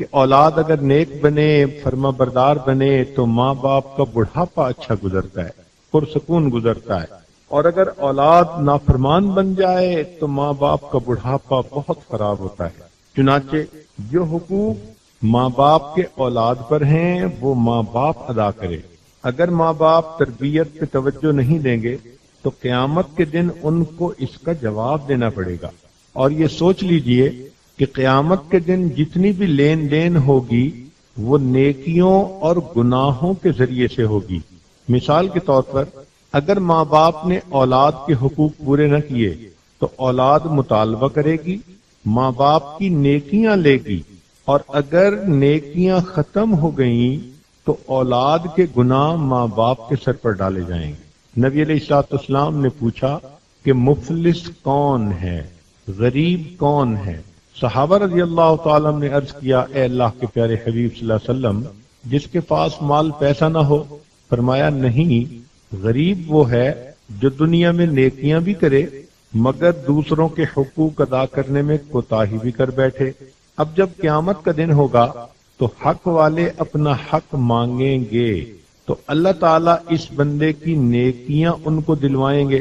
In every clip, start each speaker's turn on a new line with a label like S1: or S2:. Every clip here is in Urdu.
S1: کہ اولاد اگر نیک بنے، فرما بردار بنے، تو ماں باپ کا بڑھاپا اچھا گزرتا ہے، پرسکون گزرتا ہے، اور اگر اولاد نافرمان بن جائے تو ماں باپ کا بڑھاپا بہت خراب ہوتا ہے۔ چنانچہ جو حقوق ماں باپ کے اولاد پر ہیں وہ ماں باپ ادا کرے۔ اگر ماں باپ تربیت پہ توجہ نہیں دیں گے تو قیامت کے دن ان کو اس کا جواب دینا پڑے گا۔ اور یہ سوچ لیجئے کہ قیامت کے دن جتنی بھی لین دین ہوگی وہ نیکیوں اور گناہوں کے ذریعے سے ہوگی۔ مثال کے طور پر اگر ماں باپ نے اولاد کے حقوق پورے نہ کیے تو اولاد مطالبہ کرے گی، ماں باپ کی نیکیاں لے گی، اور اگر نیکیاں ختم ہو گئیں تو اولاد کے گناہ ماں باپ کے سر پر ڈالے جائیں گے۔ نبی علیہ الصلوۃ والسلام نے پوچھا کہ مفلس کون ہے، غریب کون ہے؟ صحابہ رضی اللہ تعالیٰ نے عرض کیا، اے اللہ کے پیارے حبیب صلی اللہ علیہ وسلم، جس کے پاس مال پیسہ نہ ہو؟ فرمایا نہیں، غریب وہ ہے جو دنیا میں نیکیاں بھی کرے مگر دوسروں کے حقوق ادا کرنے میں کوتاہی بھی کر بیٹھے۔ اب جب قیامت کا دن ہوگا تو حق والے اپنا حق مانگیں گے تو اللہ تعالیٰ اس بندے کی نیکیاں ان کو دلوائیں گے،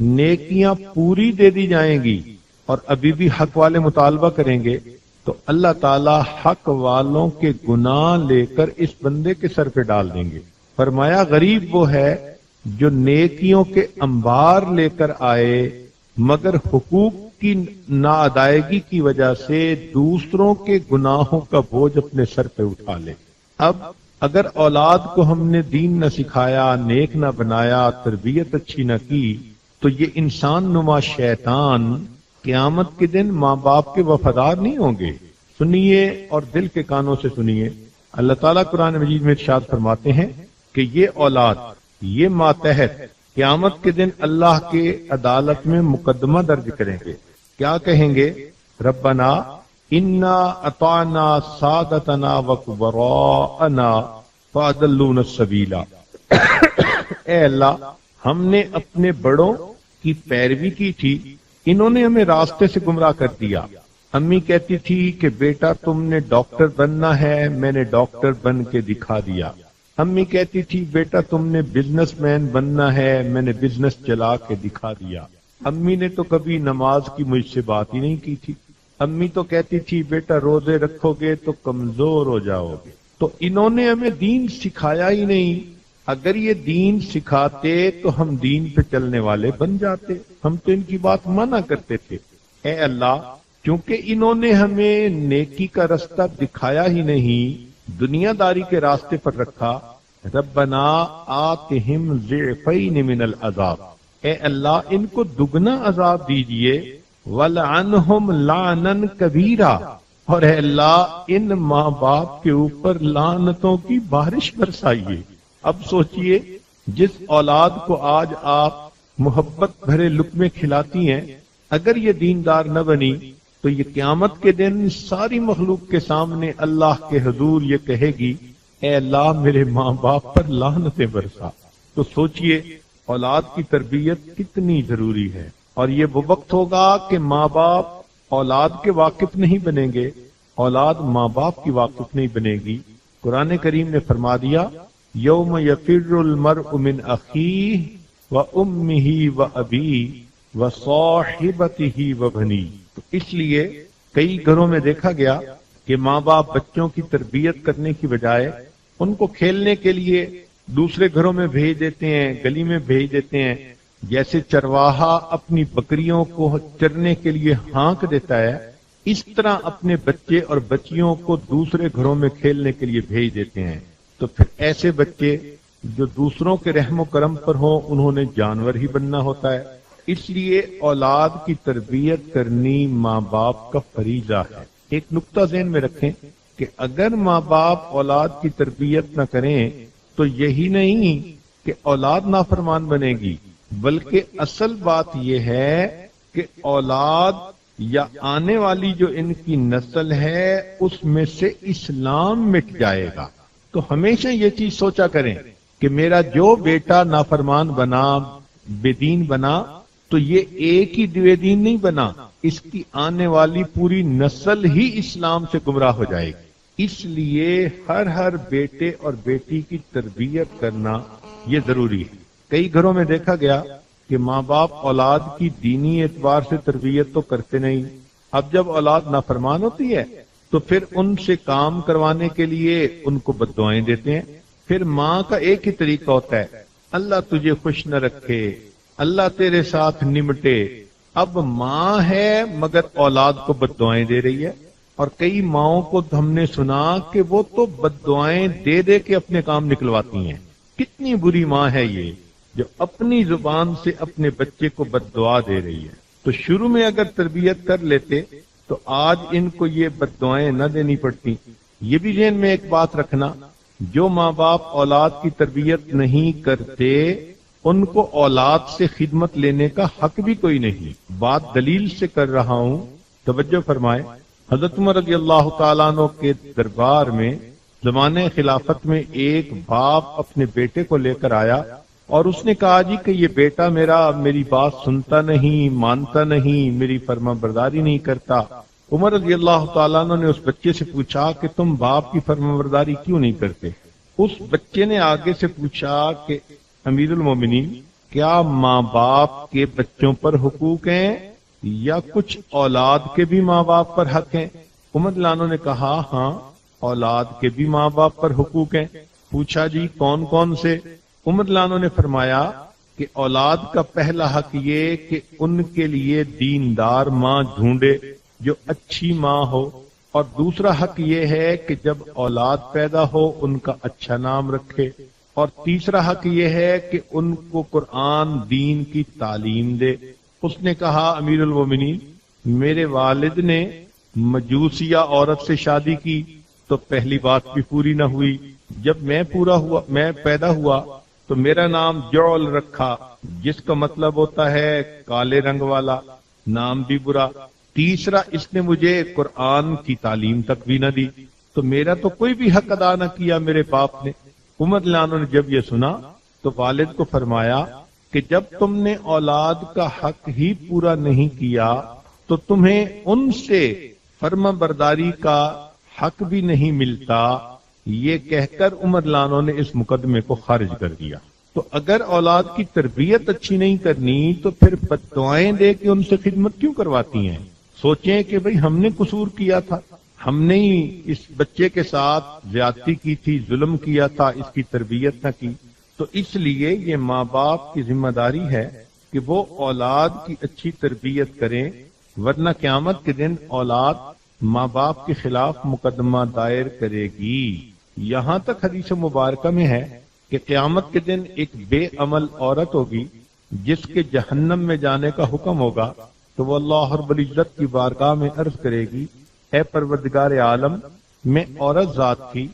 S1: نیکیاں پوری دے دی جائیں گی، اور ابھی بھی حق والے مطالبہ کریں گے تو اللہ تعالیٰ حق والوں کے گناہ لے کر اس بندے کے سر پہ ڈال دیں گے۔ فرمایا غریب وہ ہے جو نیکیوں کے انبار لے کر آئے مگر حقوق کی ناادائیگی کی وجہ سے دوسروں کے گناہوں کا بوجھ اپنے سر پہ اٹھا لے۔ اب اگر اولاد کو ہم نے دین نہ سکھایا، نیک نہ بنایا، تربیت اچھی نہ کی، تو یہ انسان نما شیطان قیامت کے دن ماں باپ کے وفادار نہیں ہوں گے۔ سنیے اور دل کے کانوں سے سنیے، اللہ تعالیٰ قرآن مجید میں ارشاد فرماتے ہیں کہ یہ اولاد، یہ ماتحت قیامت کے دن اللہ کے عدالت میں مقدمہ درج کریں گے۔ کیا کہیں گے؟ ربنا انا اطعنا سادتنا وکبراءنا فاضلونا السبیل۔ اے اللہ، ہم نے اپنے بڑوں کی پیروی کی تھی، انہوں نے ہمیں راستے سے گمراہ کر دیا۔ امی کہتی تھی کہ بیٹا تم نے ڈاکٹر بننا ہے، میں نے ڈاکٹر بن کے دکھا دیا۔ امی کہتی تھی بیٹا تم نے بزنس مین بننا ہے، میں نے بزنس چلا کے دکھا دیا۔ امی نے تو کبھی نماز کی مجھ سے بات ہی نہیں کی تھی۔ امی تو کہتی تھی بیٹا روزے رکھو گے تو کمزور ہو جاؤ گے۔ تو انہوں نے ہمیں دین سکھایا ہی نہیں۔ اگر یہ دین سکھاتے تو ہم دین پہ چلنے والے بن جاتے، ہم تو ان کی بات منع کرتے تھے۔ اے اللہ، چونکہ انہوں نے ہمیں نیکی کا رستہ دکھایا ہی نہیں، دنیا داری کے راستے پر رکھا، ربنا آتہم ضعفین من العذاب، اے اللہ ان کو دگنا عذاب دیجئے، ولعنہم لعنا کبیرا، اور اے اللہ ان ماں باپ کے اوپر لعنتوں کی بارش برسائیے۔ اب سوچئے، جس اولاد کو آج آپ محبت بھرے لقمے کھلاتی ہیں، اگر یہ دیندار نہ بنی تو یہ قیامت کے دن ساری مخلوق کے سامنے اللہ کے حضور یہ کہے گی، اے اللہ میرے ماں باپ پر لعنتیں برسا۔ تو سوچئے اولاد کی تربیت کتنی ضروری ہے، اور یہ وہ وقت ہوگا کہ ماں باپ اولاد کے واقف نہیں بنیں گے، اولاد ماں باپ کی واقف نہیں بنے گی۔ قرآن کریم نے فرما دیا، یوم یفر المرء من اخیہ وامہ وابیہ وصاحبتہ وبنیہ۔ تو اس لیے کئی گھروں میں دیکھا گیا کہ ماں باپ بچوں کی تربیت کرنے کی بجائے ان کو کھیلنے کے لیے دوسرے گھروں میں بھیج دیتے ہیں، گلی میں بھیج دیتے ہیں، جیسے چرواہا اپنی بکریوں کو چرنے کے لیے ہانک دیتا ہے، اس طرح اپنے بچے اور بچیوں کو دوسرے گھروں میں کھیلنے کے لیے بھیج دیتے ہیں۔ تو پھر ایسے بچے جو دوسروں کے رحم و کرم پر ہوں، انہوں نے جانور ہی بننا ہوتا ہے۔ اس لیے اولاد کی تربیت کرنی ماں باپ کا فریضہ ہے۔ ایک نقطہ ذہن میں رکھیں کہ اگر ماں باپ اولاد کی تربیت نہ کریں تو یہی نہیں کہ اولاد نافرمان بنے گی، بلکہ اصل بات یہ ہے کہ اولاد یا آنے والی جو ان کی نسل ہے اس میں سے اسلام مٹ جائے گا۔ تو ہمیشہ یہ چیز سوچا کریں کہ میرا جو بیٹا نافرمان بنا، بے دین بنا، تو یہ ایک ہی بے دین نہیں بنا، اس کی آنے والی پوری نسل ہی اسلام سے گمراہ ہو جائے گی۔ اس لیے ہر بیٹے اور بیٹی کی تربیت کرنا یہ ضروری ہے۔ کئی گھروں میں دیکھا گیا کہ ماں باپ اولاد کی دینی اعتبار سے تربیت تو کرتے نہیں، اب جب اولاد نافرمان ہوتی ہے تو پھر ان سے کام کروانے کے لیے ان کو بد دعائیں دیتے ہیں۔ پھر ماں کا ایک ہی طریقہ ہوتا ہے، اللہ تجھے خوش نہ رکھے، اللہ تیرے ساتھ نمٹے۔ اب ماں ہے مگر اولاد کو بد دعائیں دے رہی ہے، اور کئی ماؤں کو ہم نے سنا کہ وہ تو بد دعائیں دے دے کے اپنے کام نکلواتی ہیں۔ کتنی بری ماں ہے یہ جو اپنی زبان سے اپنے بچے کو بد دعا دے رہی ہے۔ تو شروع میں اگر تربیت کر لیتے تو آج ان کو یہ بد دعائیں نہ دینی پڑتی۔ یہ بھی ذہن میں ایک بات رکھنا، جو ماں باپ اولاد کی تربیت نہیں کرتے ان کو اولاد سے خدمت لینے کا حق بھی کوئی نہیں۔ بات دلیل سے کر رہا ہوں، توجہ فرمائیں۔ حضرت عمر رضی اللہ تعالیٰ عنہ کے دربار میں زمانے خلافت میں ایک باپ اپنے بیٹے کو لے کر آیا اور اس نے کہا جی کہ یہ بیٹا میری بات سنتا نہیں، مانتا نہیں، میری فرما برداری نہیں کرتا۔ عمر رضی اللہ تعالیٰ عنہ نے اس بچے سے پوچھا کہ تم باپ کی فرما برداری کیوں نہیں کرتے؟ اس بچے نے آگے سے پوچھا کہ امیر المومنین، کیا ماں باپ کے بچوں پر حقوق ہیں یا کچھ اولاد کے بھی ماں باپ پر حق ہیں؟ عمر لانو نے کہا ہاں، اولاد کے بھی ماں باپ پر حقوق ہیں۔ پوچھا جی کون کون سے؟ عمر لانو نے فرمایا کہ اولاد کا پہلا حق یہ کہ ان کے لیے دیندار ماں ڈھونڈے جو اچھی ماں ہو، اور دوسرا حق یہ ہے کہ جب اولاد پیدا ہو ان کا اچھا نام رکھے، اور تیسرا حق یہ ہے کہ ان کو قرآن دین کی تعلیم دے۔ اس نے کہا امیر المومنین، میرے والد نے مجوسیہ عورت سے شادی کی تو پہلی بات بھی پوری نہ ہوئی، جب میں پیدا ہوا تو میرا نام جعل رکھا، جس کا مطلب ہوتا ہے کالے رنگ والا، نام بھی برا۔ تیسرا اس نے مجھے قرآن کی تعلیم تک بھی نہ دی، تو میرا تو کوئی بھی حق ادا نہ کیا میرے باپ نے۔ عمر لانو نے جب یہ سنا تو والد کو فرمایا کہ جب تم نے اولاد کا حق ہی پورا نہیں کیا تو تمہیں ان سے فرما برداری کا حق بھی نہیں ملتا۔ یہ کہہ کر عمر لانو نے اس مقدمے کو خارج کر دیا۔ تو اگر اولاد کی تربیت اچھی نہیں کرنی تو پھر بد دعائیں دے کے ان سے خدمت کیوں کرواتی ہیں؟ سوچیں کہ بھئی ہم نے قصور کیا تھا، ہم نے ہی اس بچے کے ساتھ زیادتی کی تھی، ظلم کیا تھا، اس کی تربیت نہ کی۔ تو اس لیے یہ ماں باپ کی ذمہ داری ہے کہ وہ اولاد کی اچھی تربیت کریں، ورنہ قیامت کے دن اولاد ماں باپ کے خلاف مقدمہ دائر کرے گی۔ یہاں تک حدیث مبارکہ میں ہے کہ قیامت کے دن ایک بے عمل عورت ہوگی جس کے جہنم میں جانے کا حکم ہوگا، تو وہ اللہ رب العزت کی بارگاہ میں عرض کرے گی، اے پروردگار عالم، میں عورت ذات تھی،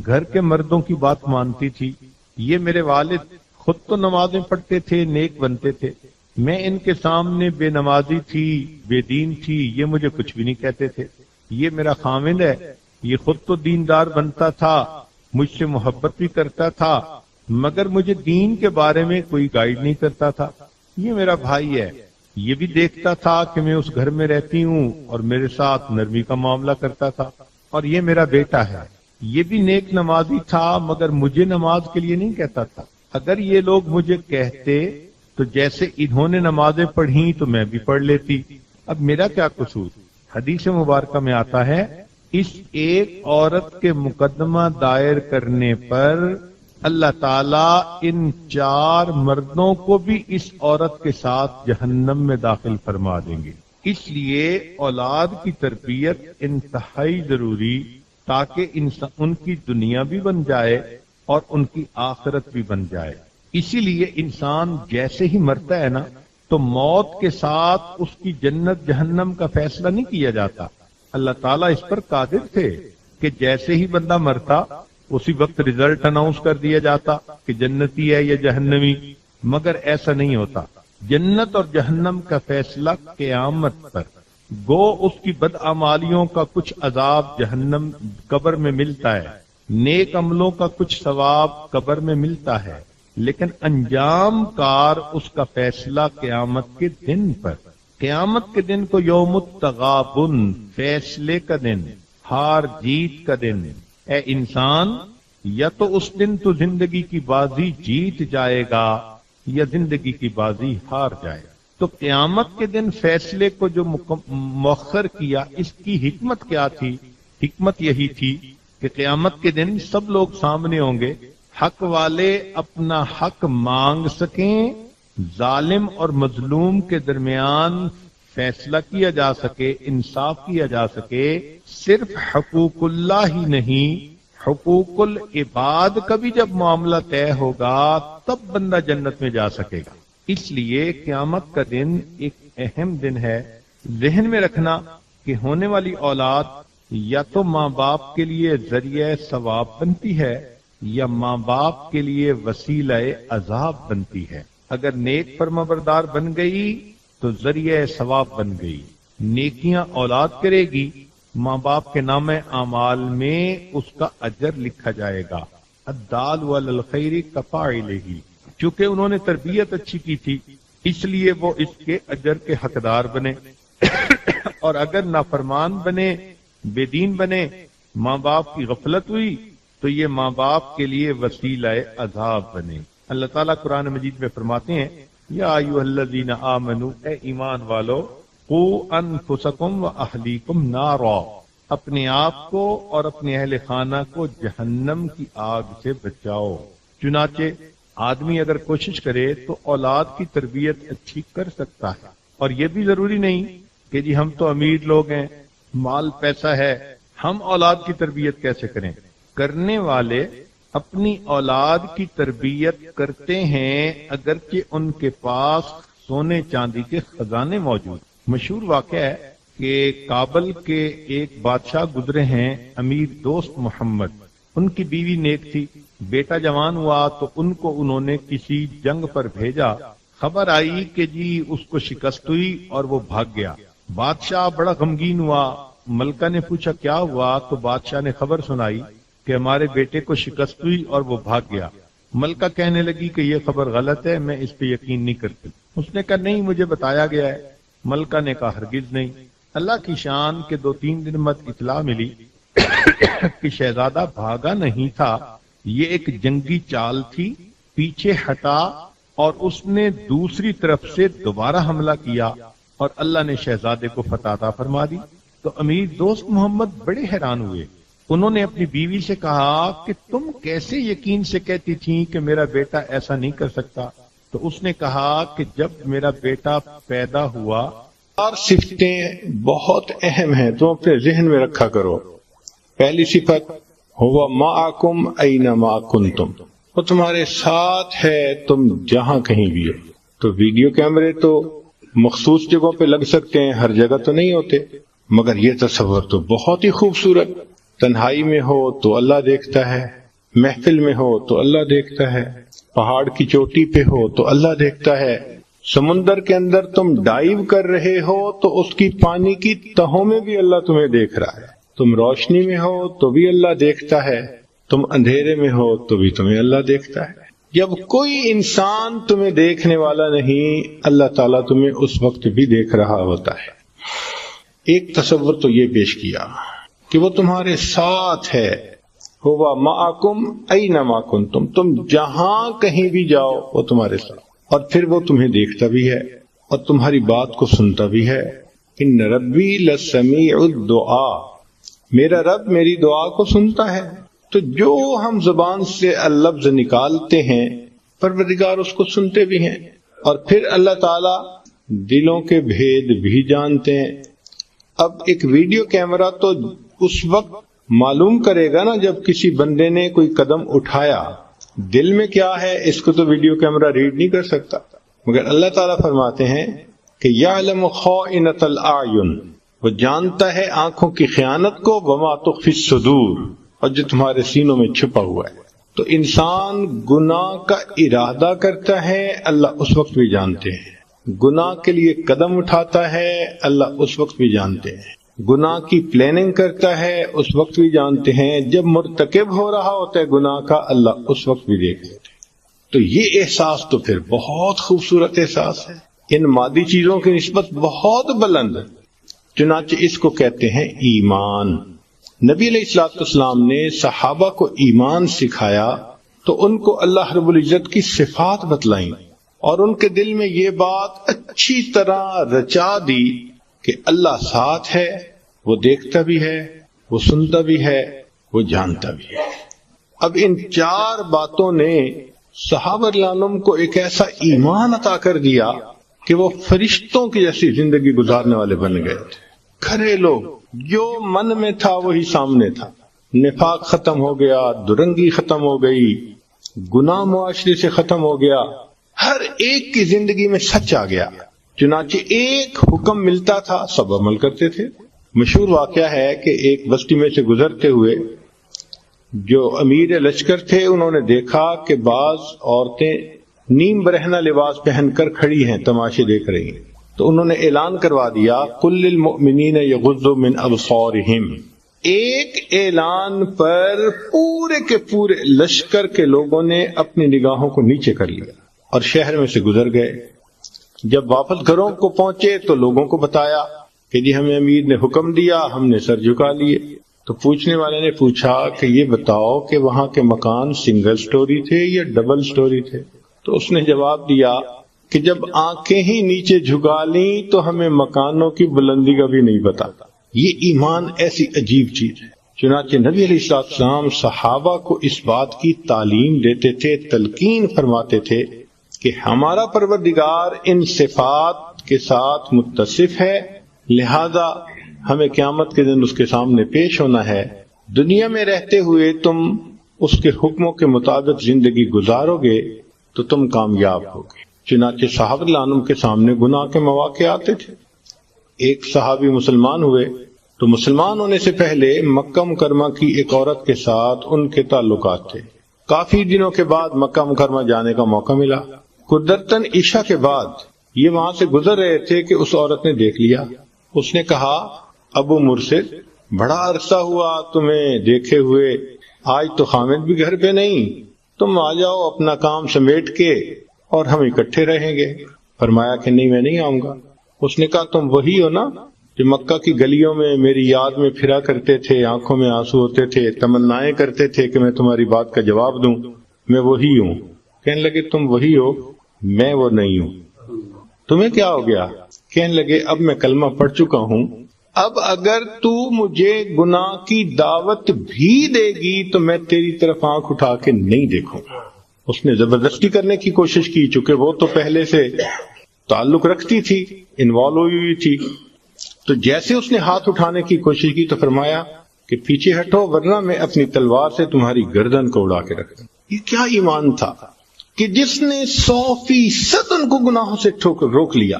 S1: گھر کے مردوں کی بات مانتی تھی، یہ میرے والد خود تو نمازیں پڑھتے تھے، نیک بنتے تھے، میں ان کے سامنے بے نمازی تھی، بے دین تھی، یہ مجھے کچھ بھی نہیں کہتے تھے۔ یہ میرا خاوند ہے، یہ خود تو دیندار بنتا تھا، مجھ سے محبت بھی کرتا تھا، مگر مجھے دین کے بارے میں کوئی گائیڈ نہیں کرتا تھا۔ یہ میرا بھائی ہے، یہ بھی دیکھتا تھا کہ میں اس گھر میں رہتی ہوں اور میرے ساتھ نرمی کا معاملہ کرتا تھا۔ اور یہ میرا بیٹا ہے، یہ بھی نیک نمازی تھا مگر مجھے نماز کے لیے نہیں کہتا تھا۔ اگر یہ لوگ مجھے کہتے تو جیسے انہوں نے نمازیں پڑھی تو میں بھی پڑھ لیتی، اب میرا کیا قصور؟ حدیث مبارکہ میں آتا ہے اس ایک عورت کے مقدمہ دائر کرنے پر اللہ تعالیٰ ان 4 مردوں کو بھی اس عورت کے ساتھ جہنم میں داخل فرما دیں گے۔ اس لیے اولاد کی تربیت انتہائی ضروری، تاکہ ان کی دنیا بھی بن جائے اور ان کی آخرت بھی بن جائے۔ اسی لیے انسان جیسے ہی مرتا ہے نا تو موت کے ساتھ اس کی جنت جہنم کا فیصلہ نہیں کیا جاتا۔ اللہ تعالیٰ اس پر قادر تھے کہ جیسے ہی بندہ مرتا اسی وقت رزلٹ اناؤنس کر دیا جاتا کہ جنتی ہے یا جہنمی، مگر ایسا نہیں ہوتا۔ جنت اور جہنم کا فیصلہ قیامت پر، گو اس کی بدعمالیوں کا کچھ عذاب جہنم قبر میں ملتا ہے، نیک عملوں کا کچھ ثواب قبر میں ملتا ہے، لیکن انجام کار اس کا فیصلہ قیامت کے دن پر۔ قیامت کے دن کو یوم التغابن، فیصلے کا دن، ہار جیت کا دن، اے انسان یا تو اس دن تو زندگی کی بازی جیت جائے گا یا زندگی کی بازی ہار جائے گا۔ تو قیامت کے دن فیصلے کو جو مؤخر کیا، اس کی حکمت کیا تھی؟ حکمت یہی تھی کہ قیامت کے دن سب لوگ سامنے ہوں گے، حق والے اپنا حق مانگ سکیں، ظالم اور مظلوم کے درمیان فیصلہ کیا جا سکے، انصاف کیا جا سکے۔ صرف حقوق اللہ ہی نہیں، حقوق العباد کا بھی جب معاملہ طے ہوگا تب بندہ جنت میں جا سکے گا۔ اس لیے قیامت کا دن ایک اہم دن ہے۔ ذہن میں رکھنا کہ ہونے والی اولاد یا تو ماں باپ کے لیے ذریعہ ثواب بنتی ہے یا ماں باپ کے لیے وسیلہ عذاب بنتی ہے۔ اگر نیک فرمانبردار بن گئی تو ذریعہ ثواب بن گئی، نیکیاں اولاد کرے گی، ماں باپ کے نام اعمال میں اس کا اجر لکھا جائے گا۔ الدال علی الخیر کفاعلہ، چونکہ انہوں نے تربیت اچھی کی تھی اس لیے وہ اس کے اجر کے حقدار بنے، اور اگر نافرمان بنے، بے دین بنے، ماں باپ کی غفلت ہوئی تو یہ ماں باپ کے لیے وسیلہ عذاب بنے۔ اللہ تعالیٰ قرآن مجید میں فرماتے ہیں یا ایھا الذین آمنوا، اے ایمان والو، قوا انفسکم واہلیکم نارا، اپنے آپ کو اور اپنے اہل خانہ کو جہنم کی آگ سے بچاؤ۔ چنانچہ آدمی اگر کوشش کرے تو اولاد کی تربیت اچھی کر سکتا ہے، اور یہ بھی ضروری نہیں کہ جی ہم تو امیر لوگ ہیں، مال پیسہ ہے، ہم اولاد کی تربیت کیسے کریں؟ کرنے والے اپنی اولاد کی تربیت کرتے ہیں اگرچہ ان کے پاس سونے چاندی کے خزانے موجود۔ مشہور واقعہ ہے کہ کابل کے ایک بادشاہ گزرے ہیں، امیر دوست محمد، ان کی بیوی نیک تھی، بیٹا جوان ہوا تو ان کو انہوں نے کسی جنگ پر بھیجا، خبر آئی کہ جی اس کو شکست ہوئی اور وہ بھاگ گیا۔ بادشاہ بڑا غمگین ہوا، ملکہ نے پوچھا کیا ہوا، تو بادشاہ نے خبر سنائی کہ ہمارے بیٹے کو شکست ہوئی اور وہ بھاگ گیا۔ ملکہ کہنے لگی کہ یہ خبر غلط ہے، میں اس پہ یقین نہیں کرتی۔ اس نے کہا نہیں، مجھے بتایا گیا ہے۔ ملکہ نے کہا ہرگز نہیں۔ اللہ کی شان کے 2-3 دن بعد اطلاع ملی کہ شہزادہ بھاگا نہیں تھا، یہ ایک جنگی چال تھی، پیچھے ہٹا اور اس نے دوسری طرف سے دوبارہ حملہ کیا اور اللہ نے شہزادے کو فتح عطا فرما دی۔ تو امیر دوست محمد بڑے حیران ہوئے۔ انہوں نے اپنی بیوی سے کہا کہ تم کیسے یقین سے کہتی تھی کہ میرا بیٹا ایسا نہیں کر سکتا؟ تو اس نے کہا کہ جب میرا بیٹا پیدا ہوا،
S2: 4 صفتیں بہت اہم ہیں، تم اپنے ذہن میں رکھا کرو۔ پہلی صفت ہوا معکم اینما کنتم، وہ تمہارے ساتھ ہے تم جہاں کہیں بھی ہو۔ تو ویڈیو کیمرے تو مخصوص جگہوں پہ لگ سکتے ہیں، ہر جگہ تو نہیں ہوتے، مگر یہ تصور تو بہت ہی خوبصورت، تنہائی میں ہو تو اللہ دیکھتا ہے، محفل میں ہو تو اللہ دیکھتا ہے، پہاڑ کی چوٹی پہ ہو تو اللہ دیکھتا ہے، سمندر کے اندر تم ڈائیو کر رہے ہو تو اس کی پانی کی تہوں میں بھی اللہ تمہیں دیکھ رہا ہے، تم روشنی میں ہو تو بھی اللہ دیکھتا ہے، تم اندھیرے میں ہو تو بھی تمہیں اللہ دیکھتا ہے۔ جب کوئی انسان تمہیں دیکھنے والا نہیں، اللہ تعالیٰ تمہیں اس وقت بھی دیکھ رہا ہوتا ہے۔ ایک تصور تو یہ پیش کیا کہ وہ تمہارے ساتھ ہے، ہوا معکم اینما کنتم، تم جہاں کہیں بھی جاؤ وہ تمہارے ساتھ، اور پھر وہ تمہیں دیکھتا بھی ہے اور تمہاری بات کو سنتا بھی ہے۔ ان ربی لسمیع الدعاء، میرا رب میری دعا کو سنتا ہے۔ تو جو ہم زبان سے لفظ نکالتے ہیں پروردگار اس کو سنتے بھی ہیں، اور پھر اللہ تعالی دلوں کے بھید بھی جانتے ہیں۔ اب ایک ویڈیو کیمرہ تو اس وقت معلوم کرے گا نا جب کسی بندے نے کوئی قدم اٹھایا، دل میں کیا ہے اس کو تو ویڈیو کیمرہ ریڈ نہیں کر سکتا، مگر اللہ تعالیٰ فرماتے ہیں کہ یعلم خائنۃ الاعین، وہ جانتا ہے آنکھوں کی خیانت کو، وما تخفی الصدور، اور جو تمہارے سینوں میں چھپا ہوا ہے۔ تو انسان گناہ کا ارادہ کرتا ہے، اللہ اس وقت بھی جانتے ہیں، گناہ کے لیے قدم اٹھاتا ہے، اللہ اس وقت بھی جانتے ہیں، گناہ کی پلاننگ کرتا ہے، اس وقت بھی جانتے ہیں، جب مرتکب ہو رہا ہوتا ہے گناہ کا، اللہ اس وقت بھی دیکھ لیتے ہیں۔ تو یہ احساس تو پھر بہت خوبصورت احساس ہے، ان مادی چیزوں کی نسبت بہت بلند، چنانچہ اس کو کہتے ہیں ایمان۔ نبی علیہ الصلوۃ والسلام نے صحابہ کو ایمان سکھایا تو ان کو اللہ رب العزت کی صفات بتلائیں اور ان کے دل میں یہ بات اچھی طرح رچا دی کہ اللہ ساتھ ہے، وہ دیکھتا بھی ہے، وہ سنتا بھی ہے، وہ جانتا بھی ہے۔ اب ان چار باتوں نے صحابہ رضی اللہ عنہم کو ایک ایسا ایمان عطا کر دیا کہ وہ فرشتوں کی جیسی زندگی گزارنے والے بن گئے تھے۔ کھرے لوگ، جو من میں تھا وہی سامنے تھا، نفاق ختم ہو گیا، درنگی ختم ہو گئی، گناہ معاشرے سے ختم ہو گیا، ہر ایک کی زندگی میں سچ آ گیا۔ چنانچہ ایک حکم ملتا تھا، سب عمل کرتے تھے۔ مشہور واقعہ ہے کہ ایک بستی میں سے گزرتے ہوئے جو امیر لشکر تھے انہوں نے دیکھا کہ بعض عورتیں نیم برہنہ لباس پہن کر کھڑی ہیں، تماشے دیکھ رہی ہیں، تو انہوں نے اعلان کروا دیا قل للمؤمنین یغضوا من ابصارہم۔ ایک اعلان پر پورے کے پورے لشکر کے لوگوں نے اپنی نگاہوں کو نیچے کر لیا اور شہر میں سے گزر گئے۔ جب واپس گھروں کو پہنچے تو لوگوں کو بتایا کہ جی ہمیں امیر نے حکم دیا، ہم نے سر جھکا لیے۔ تو پوچھنے والے نے پوچھا کہ یہ بتاؤ کہ وہاں کے مکان سنگل سٹوری تھے یا ڈبل سٹوری تھے؟ تو اس نے جواب دیا کہ جب آنکھیں ہی نیچے جھکا لیں تو ہمیں مکانوں کی بلندی کا بھی نہیں پتا۔ یہ ایمان ایسی عجیب چیز ہے۔ چنانچہ نبی علیہ السلام صحابہ کو اس بات کی تعلیم دیتے تھے، تلقین فرماتے تھے کہ ہمارا پروردگار ان صفات کے ساتھ متصف ہے، لہذا ہمیں قیامت کے دن اس کے سامنے پیش ہونا ہے۔ دنیا میں رہتے ہوئے تم اس کے حکموں کے مطابق زندگی گزارو گے تو تم کامیاب ہوگے۔ چنانچہ صحابہ رضی اللہ عنہم کے سامنے گناہ کے مواقع آتے تھے۔ ایک صحابی مسلمان ہوئے تو مسلمان ہونے سے پہلے مکہ مکرمہ کی ایک عورت کے ساتھ ان کے تعلقات تھے۔ کافی دنوں کے بعد مکہ مکرمہ جانے کا موقع ملا۔ قدرتاً عشاء کے بعد یہ وہاں سے گزر رہے تھے کہ اس عورت نے دیکھ لیا۔ اس نے کہا ابو مرشد، بڑا عرصہ ہوا تمہیں دیکھے ہوئے، آج تو خامد بھی گھر پہ نہیں، تم آ جاؤ اپنا کام سمیٹ کے اور ہم اکٹھے رہیں گے۔ فرمایا کہ نہیں، میں نہیں آؤں گا۔ اس نے کہا تم وہی ہو نا جو مکہ کی گلیوں میں میری یاد میں پھرا کرتے تھے، آنکھوں میں آنسو ہوتے تھے، تمنائیں کرتے تھے کہ میں تمہاری بات کا جواب دوں؟ میں وہی ہوں۔ کہنے لگے تم وہی ہو، میں وہ نہیں ہوں۔ تمہیں کیا ہو گیا؟ کہنے لگے اب میں کلمہ پڑھ چکا ہوں، اب اگر تو مجھے گناہ کی دعوت بھی دے گی تو میں تیری طرف آنکھ اٹھا کے نہیں دیکھوں گا۔ اس نے زبردستی کرنے کی کوشش کی، چونکہ وہ تو پہلے سے تعلق رکھتی تھی، انوالو ہوئی تھی۔ تو جیسے اس نے ہاتھ اٹھانے کی کوشش کی تو فرمایا کہ پیچھے ہٹو ورنہ میں اپنی تلوار سے تمہاری گردن کو اڑا کے رکھ دوں۔ یہ کیا ایمان تھا کہ جس نے 100% ان کو گناہوں سے روک لیا۔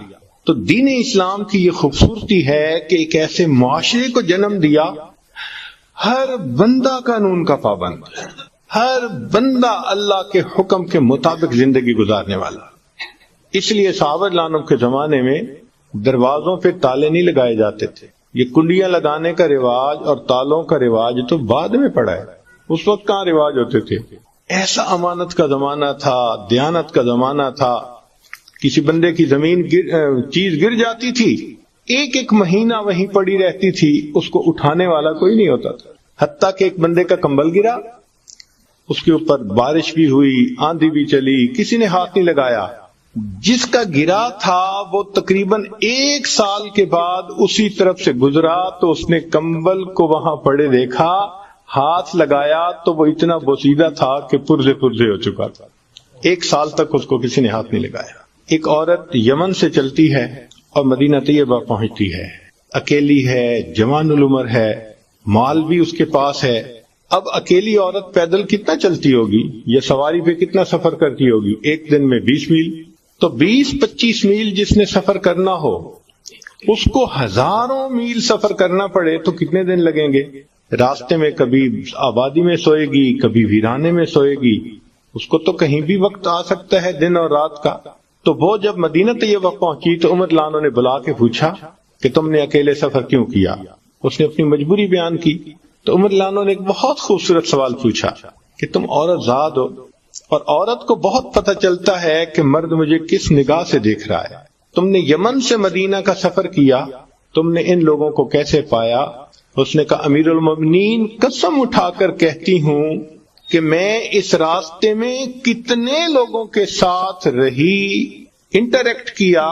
S2: تو دین اسلام کی یہ خوبصورتی ہے کہ ایک ایسے معاشرے کو جنم دیا، ہر بندہ قانون کا پابند، ہر بندہ اللہ کے حکم کے مطابق زندگی گزارنے والا۔ اس لیے صحابہ رضی اللہ عنہم کے زمانے میں دروازوں پہ تالے نہیں لگائے جاتے تھے۔ یہ کنڈیاں لگانے کا رواج اور تالوں کا رواج تو بعد میں پڑا ہے، اس وقت کہاں رواج ہوتے تھے؟ ایسا امانت کا زمانہ تھا، دیانت کا زمانہ تھا۔ کسی بندے کی زمین چیز گر جاتی تھی، ایک ایک مہینہ وہیں پڑی رہتی تھی، اس کو اٹھانے والا کوئی نہیں ہوتا تھا۔ حتیٰ کہ ایک بندے کا کمبل گرا، اس کے اوپر بارش بھی ہوئی، آندھی بھی چلی، کسی نے ہاتھ نہیں لگایا۔ جس کا گرا تھا وہ تقریباً 1 سال کے بعد اسی طرف سے گزرا تو اس نے کمبل کو وہاں پڑے دیکھا، ہاتھ لگایا تو وہ اتنا بوسیدہ تھا کہ پرزے پرزے ہو چکا تھا۔ 1 سال تک اس کو کسی نے ہاتھ نہیں لگایا۔ ایک عورت یمن سے چلتی ہے اور مدینہ طیبہ پہنچتی ہے، اکیلی ہے، جوان العمر ہے، مال بھی اس کے پاس ہے۔ اب اکیلی عورت پیدل کتنا چلتی ہوگی یا سواری پہ کتنا سفر کرتی ہوگی؟ ایک دن میں 20 میل، تو 20-25 میل جس نے سفر کرنا ہو اس کو ہزاروں میل سفر کرنا پڑے تو کتنے دن لگیں گے؟ راستے میں کبھی آبادی میں سوئے گی، کبھی ویرانے میں سوئے گی، اس کو تو کہیں بھی وقت آ سکتا ہے دن اور رات کا۔ تو وہ جب مدینہ طیبہ پہنچی تو عمر رضی اللہ عنہ نے بلا کے پوچھا کہ تم نے اکیلے سفر کیوں کیا؟ اس نے اپنی مجبوری بیان کی۔ تو عمر رضی اللہ عنہ نے ایک بہت خوبصورت سوال پوچھا کہ تم عورت ذات ہو اور عورت کو بہت پتہ چلتا ہے کہ مرد مجھے کس نگاہ سے دیکھ رہا ہے۔ تم نے یمن سے مدینہ کا سفر کیا تم نے ان لوگوں کو کیسے پایا؟ اس نے کہا امیر المومنین قسم اٹھا کر کہتی ہوں کہ میں اس راستے میں کتنے لوگوں کے ساتھ رہی، انٹریکٹ کیا،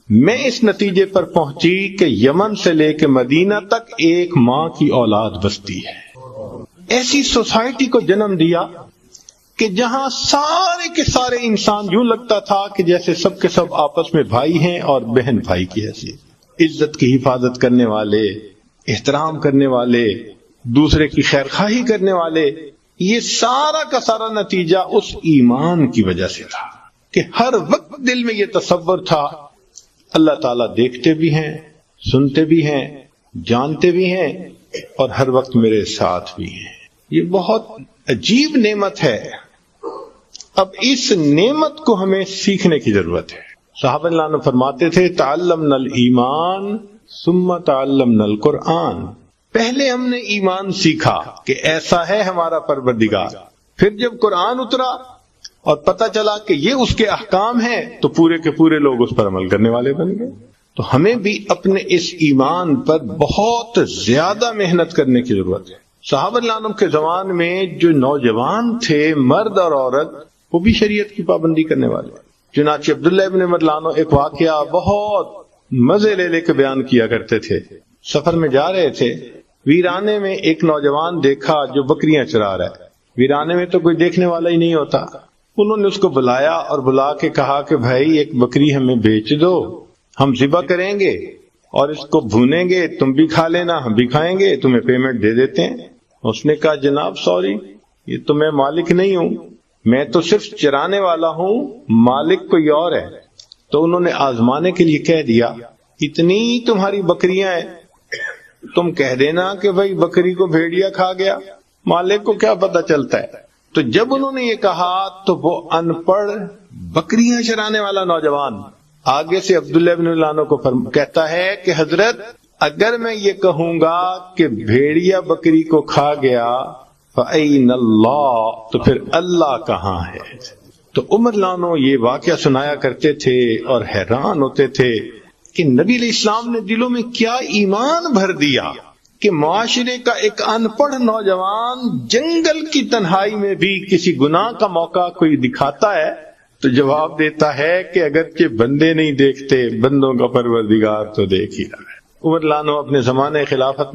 S2: میں اس نتیجے پر پہنچی کہ یمن سے لے کے مدینہ تک ایک ماں کی اولاد بستی ہے۔ ایسی سوسائٹی کو جنم دیا کہ جہاں سارے کے سارے انسان یوں لگتا تھا کہ جیسے سب کے سب آپس میں بھائی ہیں اور بہن بھائی کی حیثیت، عزت کی حفاظت کرنے والے، احترام کرنے والے، دوسرے کی خیرخواہی کرنے والے۔ یہ سارا کا سارا نتیجہ اس ایمان کی وجہ سے تھا کہ ہر وقت دل میں یہ تصور تھا اللہ تعالیٰ دیکھتے بھی ہیں، سنتے بھی ہیں، جانتے بھی ہیں اور ہر وقت میرے ساتھ بھی ہیں۔ یہ بہت عجیب نعمت ہے۔ اب اس نعمت کو ہمیں سیکھنے کی ضرورت ہے۔ صحابہ اللہ عنہ فرماتے تھے تعلمنا الایمان ثم تعلمنا القرآن، پہلے ہم نے ایمان سیکھا کہ ایسا ہے ہمارا پروردگار، پھر جب قرآن اترا اور پتہ چلا کہ یہ اس کے احکام ہیں تو پورے کے پورے لوگ اس پر عمل کرنے والے بن گئے۔ تو ہمیں بھی اپنے اس ایمان پر بہت زیادہ محنت کرنے کی ضرورت ہے۔ صحابہ اللہ عنہ کے زمان میں جو نوجوان تھے، مرد اور عورت، وہ بھی شریعت کی پابندی کرنے والے۔ چنانچہ عبداللہ ابن عمر رضی اللہ عنہ ایک واقعہ بہت مزے لے کے بیان کیا کرتے تھے۔ سفر میں جا رہے تھے، ویرانے میں ایک نوجوان دیکھا جو بکریاں چرا رہا ہے۔ ویرانے میں تو کوئی دیکھنے والا ہی نہیں ہوتا۔ انہوں نے اس کو بلایا اور بلا کے کہا کہ بھائی ایک بکری ہمیں بیچ دو، ہم ذبح کریں گے اور اس کو بھونیں گے، تم بھی کھا لینا ہم بھی کھائیں گے، تمہیں پیمنٹ دے دیتے ہیں۔ اس نے کہا جناب سوری، یہ تو میں مالک نہیں ہوں، میں تو صرف چرانے والا ہوں، مالک کوئی اور ہے۔ تو انہوں نے آزمانے کے لیے کہہ دیا اتنی تمہاری بکریاں ہیں، تم کہہ دینا کہ بھائی بکری کو بھیڑیا کھا گیا، مالک کو کیا پتہ چلتا ہے۔ تو جب انہوں نے یہ کہا تو وہ ان پڑھ بکریاں چرانے والا نوجوان آگے سے عبداللہ بن عنہ کو کہتا ہے کہ حضرت اگر میں یہ کہوں گا کہ بھیڑیا بکری کو کھا گیا فَأَيْنَ اللَّهُ، تو پھر اللہ کہاں ہے؟ تو عمر لانو یہ واقعہ سنایا کرتے تھے اور حیران ہوتے تھے کہ نبی علیہ السلام نے دلوں میں کیا ایمان بھر دیا کہ معاشرے کا ایک ان پڑھ نوجوان جنگل کی تنہائی میں بھی کسی گناہ کا موقع کوئی دکھاتا ہے تو جواب دیتا ہے کہ اگرچہ بندے نہیں دیکھتے، بندوں کا پروردگار تو دیکھ ہی رہا ہے۔ عمر لانو اپنے زمانے خلافت میں